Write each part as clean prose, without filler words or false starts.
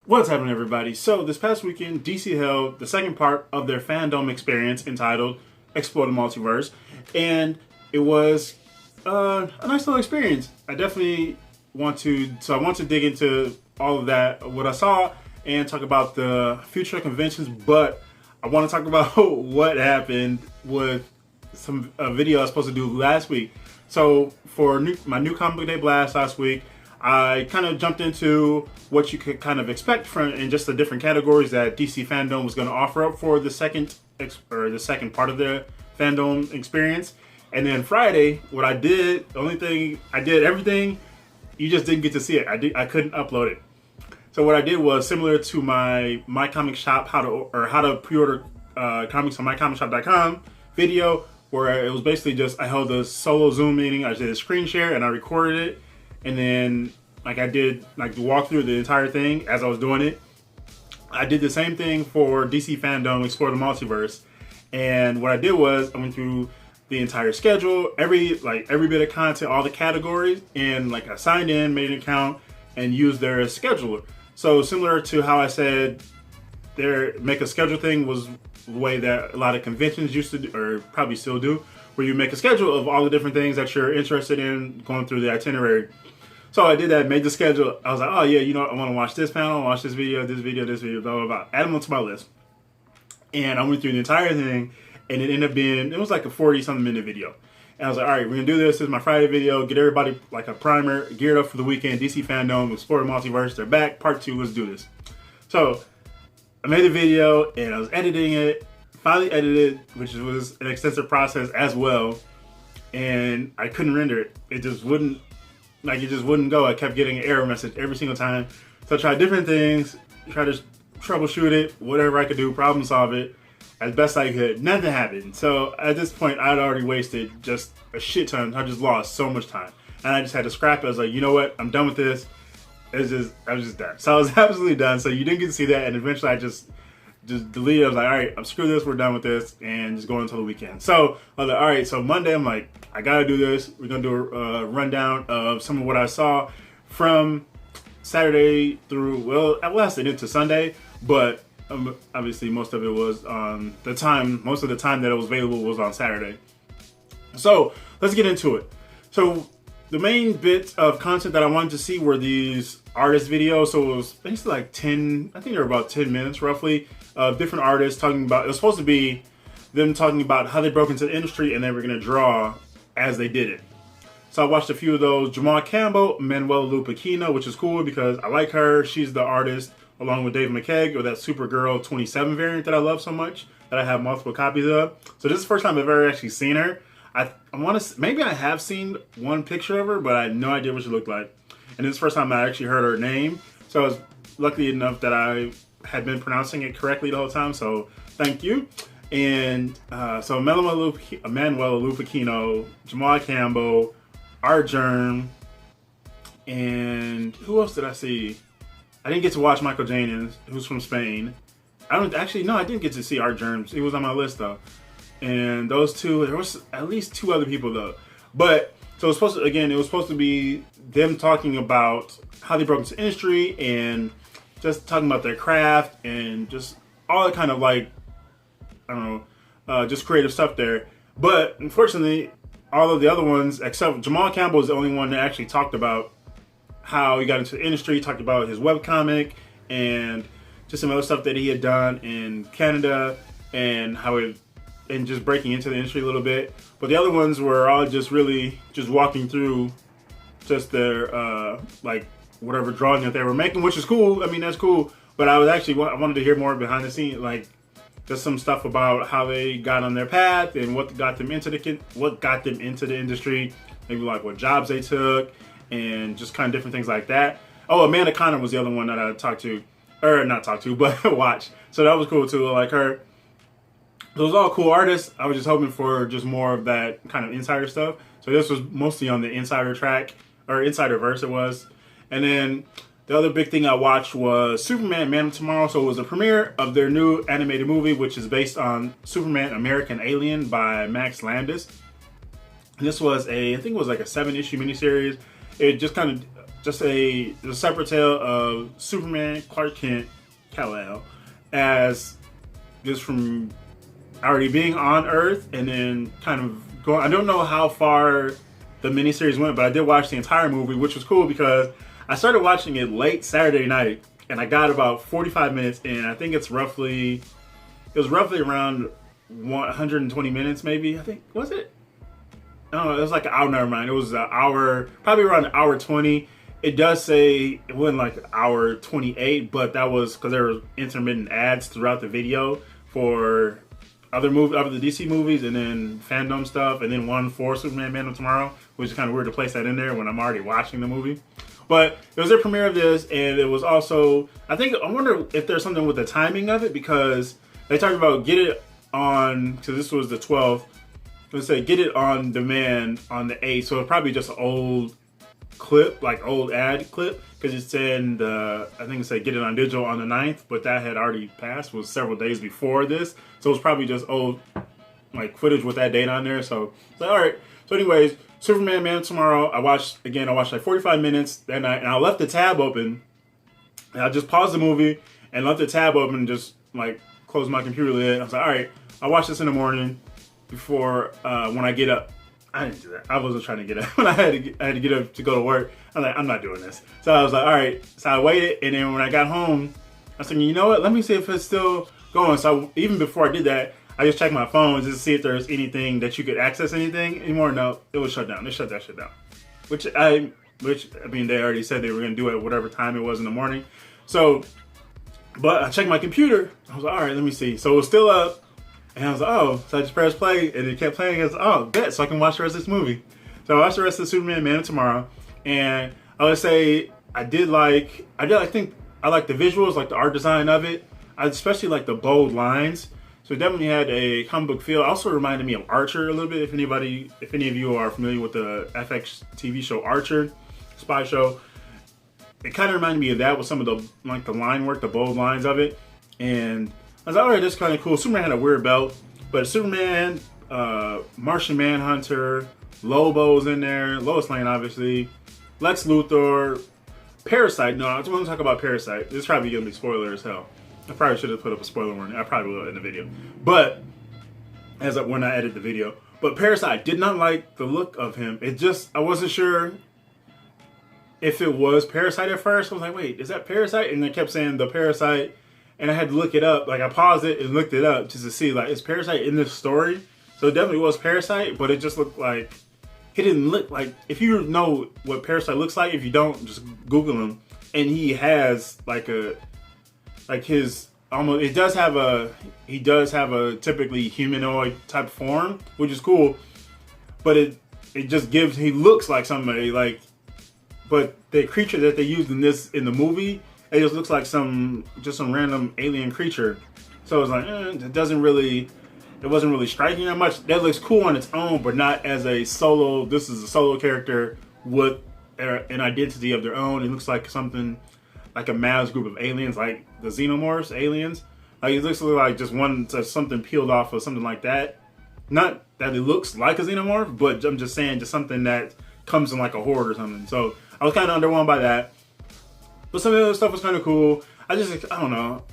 What's happening, everybody? So this past weekend, DC held the second part of their FanDome experience entitled Explore the Multiverse, and it was a nice little experience. I definitely want to dig into all of that, what I saw, and talk about the future conventions, but I want to talk about what happened with a video I was supposed to do last week. So for my new Comic Book Day Blast last week, I kind of jumped into what you could kind of expect from in just the different categories that DC FanDome was going to offer up for the second part of the FanDome experience. And then Friday, what I did, the only thing I did, everything, you just didn't get to see it. I couldn't upload it. So what I did was similar to my comic shop how to pre-order comics on mycomicshop.com video, where it was basically just I held a solo Zoom meeting. I did a screen share and I recorded it. And then, I did the walkthrough the entire thing as I was doing it. I did the same thing for DC FanDome Explore the Multiverse. And what I did was I went through the entire schedule, every bit of content, all the categories, and I signed in, made an account, and used their scheduler. So similar to how I said their make a schedule thing was the way that a lot of conventions used to do, or probably still do, where you make a schedule of all the different things that you're interested in going through the itinerary. So I did that, made the schedule. I was like, oh yeah, I want to watch this panel, watch this video, blah, blah, blah. Add them onto my list. And I went through the entire thing, and it ended up being, it was like a 40-something minute video. And I was like, all right, we're going to do this. This is my Friday video. Get everybody a primer, geared up for the weekend. DC FanDome, Explore the Multiverse. They're back. Part 2, let's do this. So I made a video, and I was editing it. Finally edited, which was an extensive process as well. And I couldn't render it. It just wouldn't go. I kept getting an error message every single time. So I tried different things, tried to troubleshoot it, whatever I could do, problem solve it as best I could. Nothing happened. So at this point, I'd already wasted just a shit ton. I just lost so much time. And I just had to scrap it. I was like, you know what? I'm done with this. I was just done. So I was absolutely done. So you didn't get to see that. And eventually I just deleted it. I was like, all right, I'm screw this. We're done with this. And just going until the weekend. So I was like, all right. So Monday, I'm like, I got to do this. We're going to do a rundown of some of what I saw from Saturday through, well, I lasted into Sunday, but obviously most of it was on the time, most of the time that it was available was on Saturday. So let's get into it. So the main bits of content that I wanted to see were these artist videos. So it was basically 10, I think they were about 10 minutes roughly, of different artists talking about, it was supposed to be them talking about how they broke into the industry and they were going to draw as they did it. So I watched a few of those. Jamal Campbell, Manuela Lupacchino, which is cool because I like her. She's the artist along with Dave McKeag, or that Supergirl 27 variant that I love so much that I have multiple copies of. So this is the first time I've ever actually seen her. I want to, maybe I have seen one picture of her, but I had no idea what she looked like. And this is the first time I actually heard her name. So I was lucky enough that I had been pronouncing it correctly the whole time. So thank you. And so Manuela Lupacchino, Jamal Campbell, Arjern, and who else did I see? I didn't get to watch Michael Janin, who's from Spain. I didn't get to see Arjern. He was on my list though. And those two, there was at least two other people though. But so it was supposed to be them talking about how they broke into the industry and just talking about their craft and just all the kind of just creative stuff there. But unfortunately, all of the other ones, except Jamal Campbell, is the only one that actually talked about how he got into the industry, talked about his webcomic and just some other stuff that he had done in Canada and and just breaking into the industry a little bit. But the other ones were all just really just walking through just their whatever drawing that they were making, which is cool. I mean, that's cool. But I wanted to hear more behind the scenes, just some stuff about how they got on their path and what got them into the industry, maybe what jobs they took and just kind of different things like that. Oh, Amanda Connor was the other one that I but watch. So that was cool too. I like her. Those all cool artists. I was just hoping for just more of that kind of insider stuff. So this was mostly on the insider track, or insider verse it was. And then the other big thing I watched was Superman, Man of Tomorrow. So it was a premiere of their new animated movie, which is based on Superman, American Alien by Max Landis. And this was I think it was a 7-issue miniseries. It just kind of just a separate tale of Superman, Clark Kent, Kal-El, as just from already being on Earth and then kind of going. I don't know how far the miniseries went, but I did watch the entire movie, which was cool because I started watching it late Saturday night, and I got about 45 minutes in. I think it was roughly around 120 minutes, maybe. I think, was it? No, it was like an hour. Never mind. It was an hour, probably around an hour 20. It does say it wasn't like hour 28, but that was because there were intermittent ads throughout the video for other the DC movies, and then FanDome stuff, and then one for Superman Man of Tomorrow, which is kind of weird to place that in there when I'm already watching the movie. But it was their premiere of this, and it was also, I wonder if there's something with the timing of it, because they talked about get it on, so this was the 12th, let's say get it on demand on the 8th, so it's probably just an old clip, like old ad clip, because it's in I think it said get it on digital on the 9th, but that had already passed, was several days before this, so it's probably just old like footage with that date on there. So alright, so anyways, Superman Man Tomorrow, I watched like 45 minutes that night, and I left the tab open, and I just paused the movie and left the tab open and just like closed my computer lid. I was like, alright, I'll watch this in the morning before when I get up. I didn't do that. I wasn't trying to get up. When I had to get up to go to work, I'm like, I'm not doing this. So I was like, all right. So I waited, and then when I got home, I was thinking, you know what? Let me see if it's still going. So even before I did that, I just checked my phone just to see if there's anything that you could access anything anymore. No, it was shut down. They shut that shit down. Which I mean, they already said they were going to do it at whatever time it was in the morning. So, but I checked my computer. I was like, all right, let me see. So it was still up. And I was like, oh, so I just pressed play, and it kept playing. I was like, oh, bet, so I can watch the rest of this movie. So I watched the rest of Superman Man of Tomorrow, and I would say I think I like the visuals, like the art design of it. I especially like the bold lines. So it definitely had a comic book feel. It also reminded me of Archer a little bit. If any of you are familiar with the FX TV show Archer, spy show, it kind of reminded me of that with some of the line work, the bold lines of it, and I was like, all right, that's kind of cool. Superman had a weird belt, but Superman, Martian Manhunter, Lobo's in there, Lois Lane, obviously, Lex Luthor, Parasite. No, I just want to talk about Parasite. This is probably going to be spoiler as hell. I probably should have put up a spoiler warning. I probably will in the video. But, when I edit the video. But Parasite, I did not like the look of him. I wasn't sure if it was Parasite at first. I was like, wait, is that Parasite? And they kept saying the Parasite. And I had to look it up. Like, I paused it and looked it up just to see, like, is Parasite in this story? So it definitely was Parasite, but it just looked like, he didn't look like, if you know what Parasite looks like, if you don't, just Google him. And he has, he does have a typically humanoid type form, which is cool. But it just he looks like somebody, like, but the creature that they used in the movie, it just looks like some random alien creature. So it's like, it wasn't really striking that much. That looks cool on its own, but not as this is a solo character with an identity of their own. It looks like something, like a mass group of aliens, like the Xenomorphs aliens. Like, it looks like just something peeled off of something like that. Not that it looks like a Xenomorph, but I'm just saying just something that comes in like a horde or something. So I was kind of underwhelmed by that. But some of the other stuff was kind of cool. I don't know.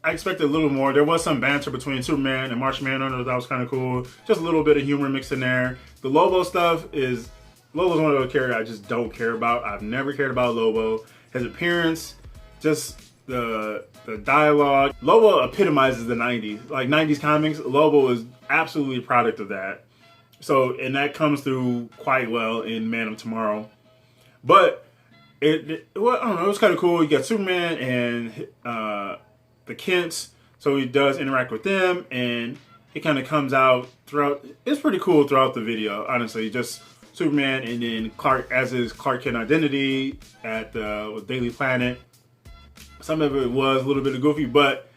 I expected a little more. There was some banter between Superman and Martian Manhunter. That was kind of cool. Just a little bit of humor mixed in there. The Lobo stuff Lobo's one of those characters I just don't care about. I've never cared about Lobo. His appearance, just the dialogue. Lobo epitomizes the 90s. Like 90s comics, Lobo is absolutely a product of that. And that comes through quite well in Man of Tomorrow. But I don't know, it was kind of cool. You got Superman and the Kents, so he does interact with them, and he kind of comes out throughout. It's pretty cool throughout the video, honestly. Just Superman and then Clark as his Clark Kent identity at the Daily Planet. Some of it was a little bit of goofy, but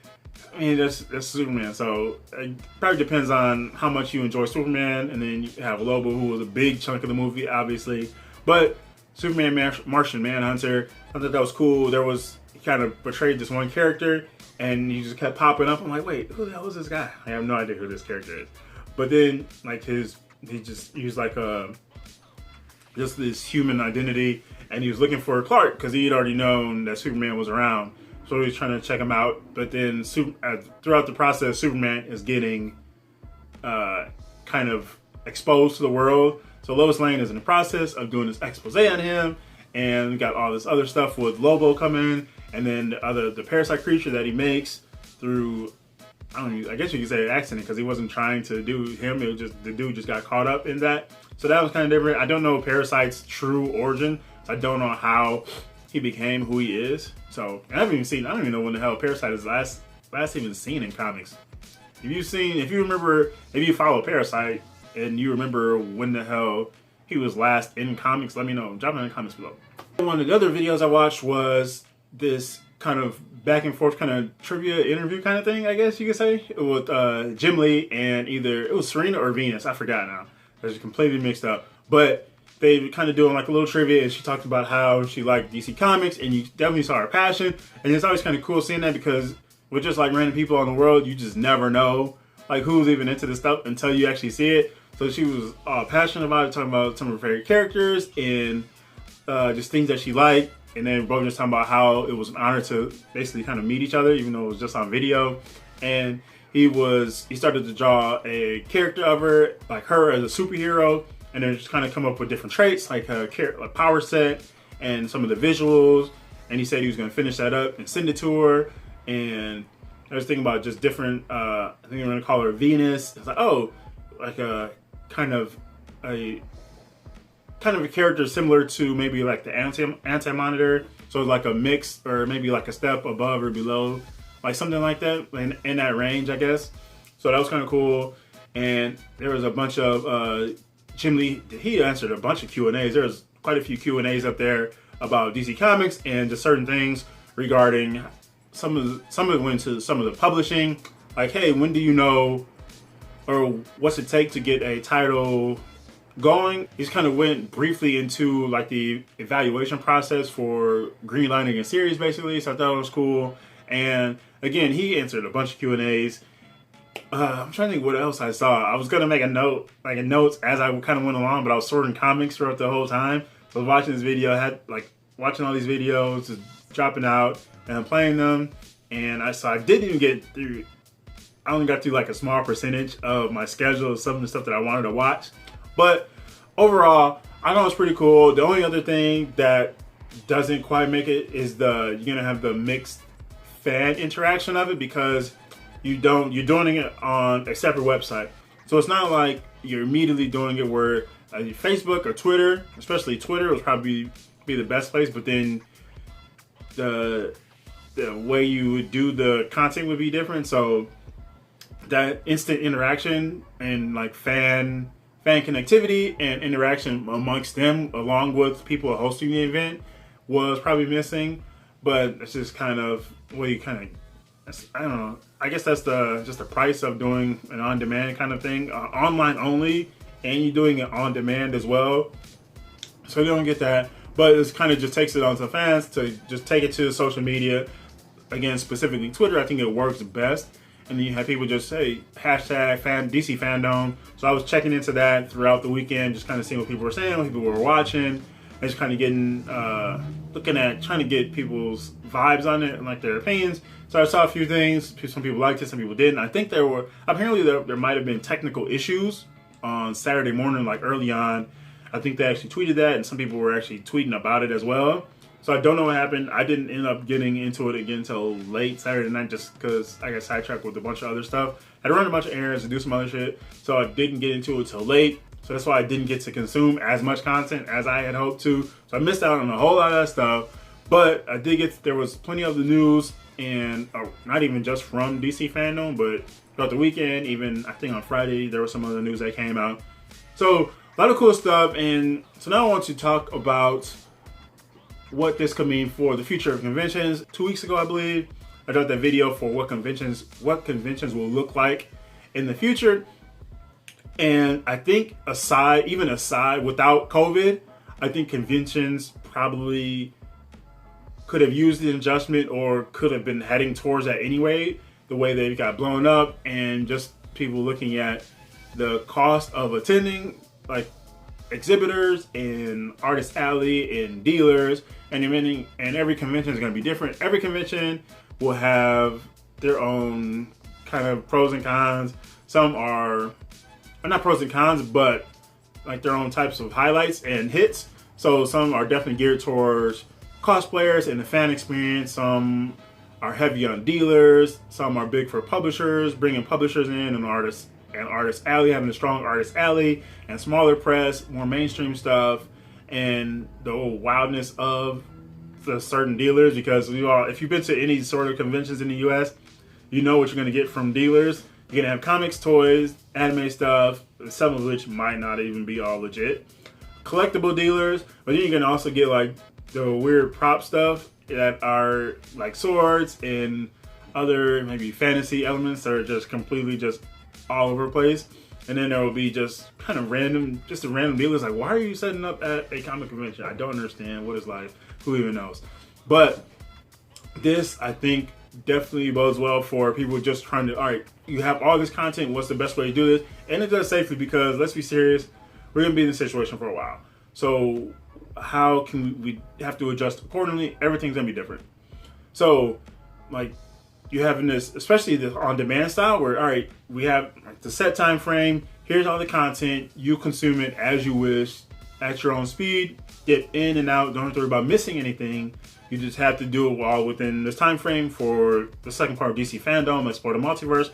I mean, that's Superman. So it probably depends on how much you enjoy Superman, and then you have Lobo, who was a big chunk of the movie, obviously. But Superman, Martian Manhunter, I thought that was cool. He kind of portrayed this one character, and he just kept popping up. I'm like, wait, who the hell is this guy? I have no idea who this character is. But then, like, he just used like just this human identity, and he was looking for Clark because he had already known that Superman was around. So he was trying to check him out. But then throughout the process, Superman is getting kind of exposed to the world. So Lois Lane is in the process of doing this expose on him, and we got all this other stuff with Lobo coming, and then the parasite creature that he makes through, I guess you could say an accident, because he wasn't trying to do him. It was just the dude just got caught up in that. So that was kind of different. I don't know Parasite's true origin, so I don't know how he became who he is. So I don't even know when the hell Parasite is last even seen in comics. If you follow Parasite and you remember when the hell he was last in comics, let me know. Drop it in the comments below. One of the other videos I watched was this kind of back and forth kind of trivia interview kind of thing, I guess you could say, with Jim Lee and either it was Serena or Venus. I forgot now. I was completely mixed up. But they kind of doing like a little trivia, and she talked about how she liked DC Comics, and you definitely saw her passion. And it's always kind of cool seeing that, because with just like random people in the world, you just never know like who's even into this stuff until you actually see it. So she was passionate about it, talking about some of her favorite characters and just things that she liked. And then both just talking about how it was an honor to basically kind of meet each other, even though it was just on video. And he started to draw a character of her, like her as a superhero, and then just kind of come up with different traits, like a power set and some of the visuals. And he said he was going to finish that up and send it to her. And I was thinking about just different, I think we're going to call her Venus. It's like, oh, like a kind of a character similar to maybe like the Anti-Monitor. So like a mix, or maybe like a step above or below, like something like that, in that range, I guess. So that was kind of cool. And there was a bunch of, Jim Lee, he answered a bunch of Q&As. There was quite a few Q&As up there about DC Comics and just certain things regarding some of it went to some of the publishing. Like, hey, when do you know, or what's it take to get a title going? He's kind of went briefly into like the evaluation process for greenlighting a series, basically. So I thought it was cool. And again, he answered a bunch of Q&As. I'm trying to think what else I saw. I was gonna make a note, like a notes as I kind of went along, but I was sorting comics throughout the whole time. So I was watching this video, watching all these videos, just dropping out and playing them. And I didn't even get through. I only got through like a small percentage of my schedule of some of the stuff that I wanted to watch. But overall, I thought it was pretty cool. The only other thing that doesn't quite make it is you're gonna have the mixed fan interaction of it, because you're doing it on a separate website. So it's not like you're immediately doing it where Facebook or Twitter, especially Twitter, would probably be the best place, but then the way you would do the content would be different. So that instant interaction and like fan connectivity and interaction amongst them, along with people hosting the event, was probably missing. But it's just kind of I don't know. I guess that's just the price of doing an on-demand kind of thing, online only, and you're doing it on demand as well. So you don't get that, but it kind of just takes it onto fans to just take it to social media. Again, specifically Twitter, I think it works best. And then you have people just say hashtag DC FanDome. So I was checking into that throughout the weekend, just kind of seeing what people were saying, what people were watching, and just kind of getting, trying to get people's vibes on it and like their opinions. So I saw a few things. Some people liked it, some people didn't. I think there might have been technical issues on Saturday morning, like early on. I think they actually tweeted that, and some people were actually tweeting about it as well. So I don't know what happened. I didn't end up getting into it again until late Saturday night, just because I got sidetracked with a bunch of other stuff. I had to run a bunch of errands and do some other shit, so I didn't get into it till late. So that's why I didn't get to consume as much content as I had hoped to. So I missed out on a whole lot of that stuff. But I did there was plenty of the news, and not even just from DC FanDome, but throughout the weekend, even I think on Friday, there was some other news that came out. So a lot of cool stuff. And so now I want to talk about what this could mean for the future of conventions. 2 weeks ago, I believe, I dropped that video for what conventions will look like in the future. And I think aside, without COVID, I think conventions probably could have used the adjustment, or could have been heading towards that anyway, the way they got blown up, and just people looking at the cost of attending. Like, exhibitors and artist alley and dealers, and every convention is going to be different. Every convention will have their own kind of pros and cons. Some are not pros and cons, but like their own types of highlights and hits. So some are definitely geared towards cosplayers and the fan experience. Some are heavy on dealers. Some are big for publishers, bringing publishers in, and artists alley, having a strong artist alley, and smaller press, more mainstream stuff, and the whole wildness of the certain dealers. Because if you've been to any sort of conventions in the U.S., you know what you're going to get from dealers. You're going to have comics, toys, anime stuff, some of which might not even be all legit. Collectible dealers, but then you're going to also get like the weird prop stuff that are like swords and other maybe fantasy elements that are just completely just all over the place. And then there will be just kind of random dealers like, why are you setting up at a comic convention? I don't understand. What is life? Who even knows? But this, I think, definitely bodes well for people just trying to, all right, you have all this content, what's the best way to do this? And it does safely, because let's be serious, we're going to be in this situation for a while. So how can we have to adjust accordingly? Everything's going to be different. So like you having this, especially the on-demand style where, all right, we have like the set time frame, here's all the content, you consume it as you wish, at your own speed, get in and out, don't have to worry about missing anything. You just have to do it all within this time frame. For the second part of DC FanDome, Explore the Multiverse,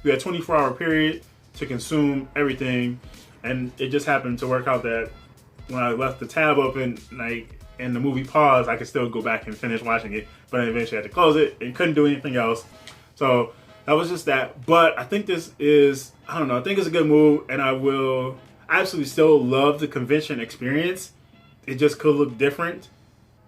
we had a 24-hour period to consume everything, and it just happened to work out that when I left the tab open, like, and the movie paused, I could still go back and finish watching it, but I eventually had to close it and couldn't do anything else. So that was just that. But I think this is, I don't know, I think it's a good move, and I absolutely still love the convention experience. It just could look different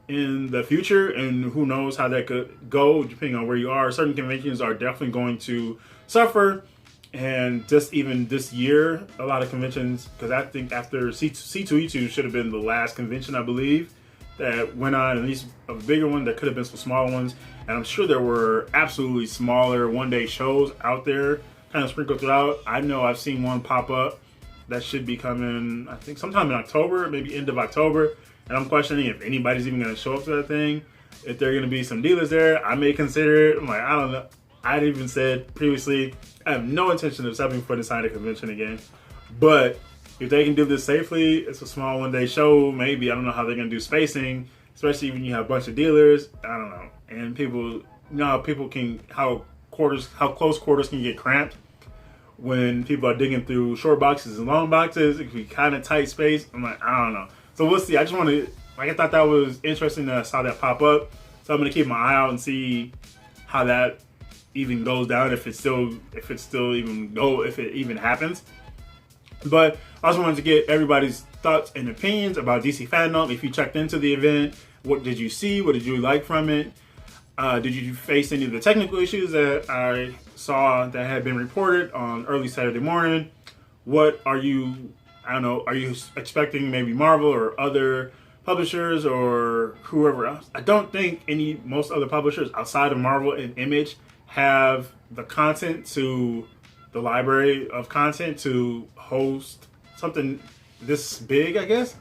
in the future, and who knows how that could go depending on where you are. Certain conventions are definitely going to suffer, and just even this year, a lot of conventions, because I think after C2E2 should have been the last convention, I believe, that went on, at least a bigger one. There could have been some smaller ones, and I'm sure there were absolutely smaller one-day shows out there kind of sprinkled throughout. I know I've seen one pop up that should be coming, I think sometime in October, maybe end of October. And I'm questioning if anybody's even going to show up to that thing. If there are going to be some dealers there, I may consider it. I'm like, I don't know. I'd even said previously, I have no intention of stepping foot inside a convention again. But if they can do this safely, it's a small one-day show. Maybe, I don't know how they're going to do spacing, especially when you have a bunch of dealers. I don't know. And people, you know how people can, how close quarters can get cramped when people are digging through short boxes and long boxes. It can be kind of tight space. I'm like, I don't know. So we'll see. I just want to, like, I thought that was interesting that I saw that pop up. So I'm going to keep my eye out and see how that even goes down, if it even happens. But I also wanted to get everybody's thoughts and opinions about DC FanDome. If you checked into the event, what did you see? What did you like from it? Did you face any of the technical issues that I saw that had been reported on early Saturday morning? What are you, I don't know, are you expecting maybe Marvel or other publishers or whoever else? I don't think most other publishers outside of Marvel and Image have the content to, the library of content to host something this big, I guess.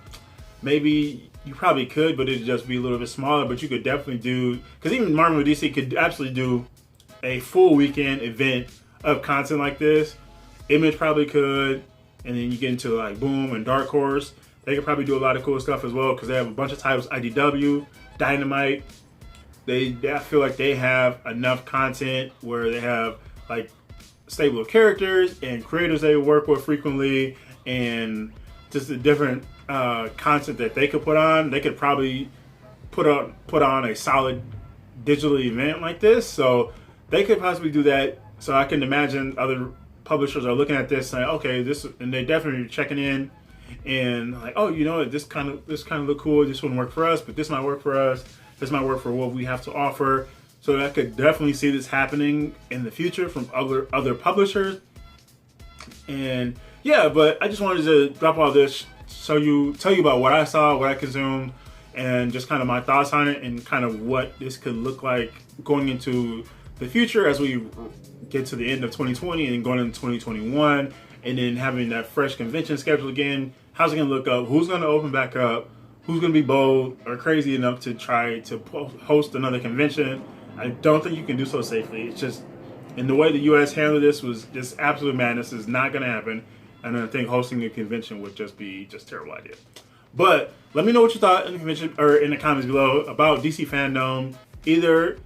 Maybe you probably could, but it'd just be a little bit smaller. But you could definitely do, because even Marvel and DC could absolutely do a full weekend event of content like this. Image probably could, and then you get into like Boom and Dark Horse. They could probably do a lot of cool stuff as well, because they have a bunch of titles. IDW, Dynamite. I feel like they have enough content where they have like stable of characters and creators they work with frequently, and just the different content that they could put on. They could probably put on a solid digital event like this. So they could possibly do that. So I can imagine other publishers are looking at this saying, okay, this, and they definitely checking in and like, oh, you know, this kind of look cool. This wouldn't work for us, but this might work for us. This might work for what we have to offer. So I could definitely see this happening in the future from other publishers. And yeah, but I just wanted to drop all this, tell you about what I saw, what I consumed, and just kind of my thoughts on it, and kind of what this could look like going into the future as we get to the end of 2020 and going into 2021, and then having that fresh convention schedule again, How's it going to look up? Who's going to open back up? Who's going to be bold or crazy enough to try to host another convention? I don't think you can do so safely. It's just, in the way the U.S. handled this was just absolute madness. It's not going to happen. And I think hosting a convention would just be just a terrible idea. But let me know what you thought in the convention or in the comments below about DC FanDome, either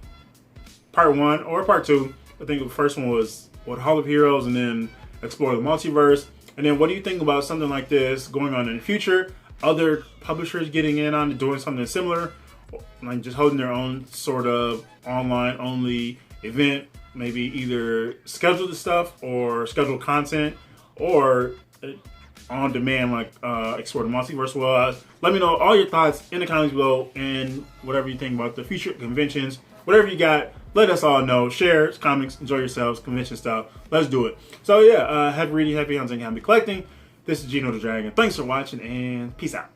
part 1 or part 2. I think the first one was Hall of Heroes, and then explore the multiverse. And then what do you think about something like this going on in the future? Other publishers getting in on doing something similar, like just holding their own sort of online only event, maybe either scheduled stuff or scheduled content, or on demand like Explore the Multiverse. Well, let me know all your thoughts in the comments below, and whatever you think about the future conventions, whatever you got, let us all know. Share, comics, enjoy yourselves, convention stuff. Let's do it. So yeah, happy reading, happy hunting, happy collecting. This is Geno the Dragon. Thanks for watching, and peace out.